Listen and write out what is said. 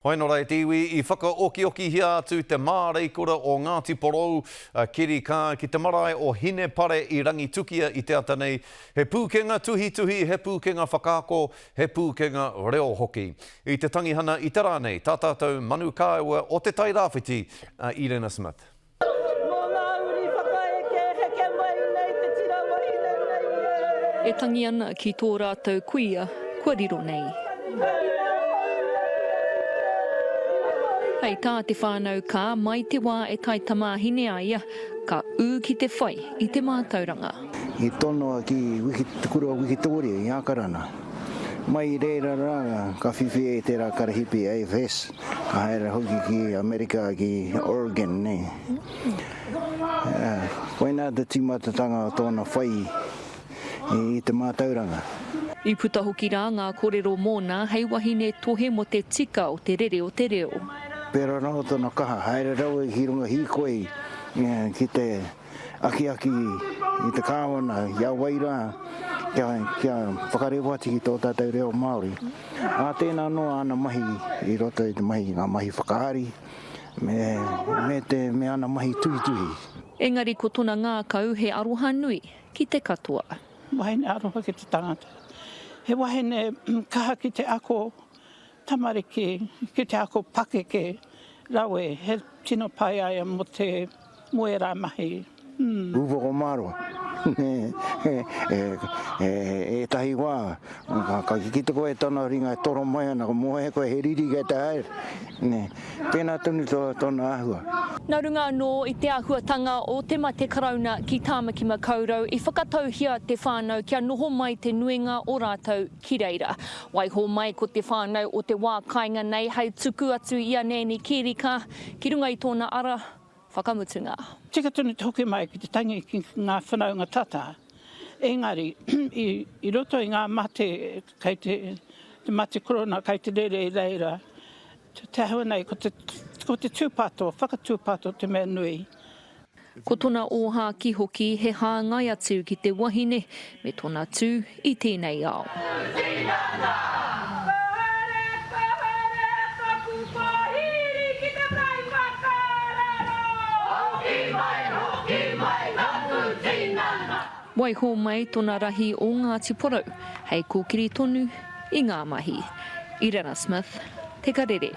Hoi no rai tiwi I whakaoki hia atu te māreikora o Ngāti Porou, Kirika, ki te marae o Hine Pare I Rangitukia I te atanei. He pūkenga tuhi, he pūkenga whakaako, he pūkenga reo hoki. I te tangihana I te rānei, tā tātou manu kāewa o te tai rāwhiti, Irena Smith. E tangi ana ki tō rātou kuia, kua riro nei. Hei tā te whānau kā, mai te wā e tai tamāhine aia, ka ū ki te whai I te mātauranga. I tono ki kurua Wikitoria I Akarana. Mai reira rā, ka whiwhi e te rā karahipi AFS, ka haere hoki ki Amerika ki Oregon, ne. Koina te timatatanga o tōna whai I te mātauranga. I puta hoki rā ngā kōrero mōna, hei wahine tohe mo te tika o te rere o te reo. Pero no tōna kaha, haere rau I hirunga hikoi ki te aki I te kāwana, ia waira, kia whakarewati ki tō tātou reo Māori. A tēnā noa ana mahi I roto I te mahi, ngā mahi whakaari, me ana mahi tuhi. Engari ko tōna ngā kau he aroha nui ki te katoa. Wahine aroha ki te tangata. He wahine kaha ki te ako tamariki, ki te ako pakeke, rawe, he tino pai aia mo te moera mahi. Uwa o maro. E tahi wā, ka kikita koe tōna ringa toro mai ana, ko mohe koe he riri kei te haere. Pēnā tunu tōna ahua. Nā runga anō I te āhuatanga o te mate karauna ki Tāmaki Makaurau I whakatauhia te whānau kia noho mai te nuinga o rātou ki reira. Waiho mai ko te whānau o te wā kāinga nei hei tuku atu ia nēni Kirika ki runga I tōna ara whakamutunga. Tika tunu te hoki mai ki te tangi ki ngā whanaunga tata. Engari, I roto I ngā mate, kei te mate korona, kei te rere I reira, te ahua nei, ko te tūpato, whakatūpato te mea nui. Ko tōna oha ki hoki he hāngai atu ki te wahine me tōna tū I tēnei ao. Waiho mai tōna rahi o Ngāti Porou, hei kōkiri tonu I ngā mahi. Irena Smith, Te Karere.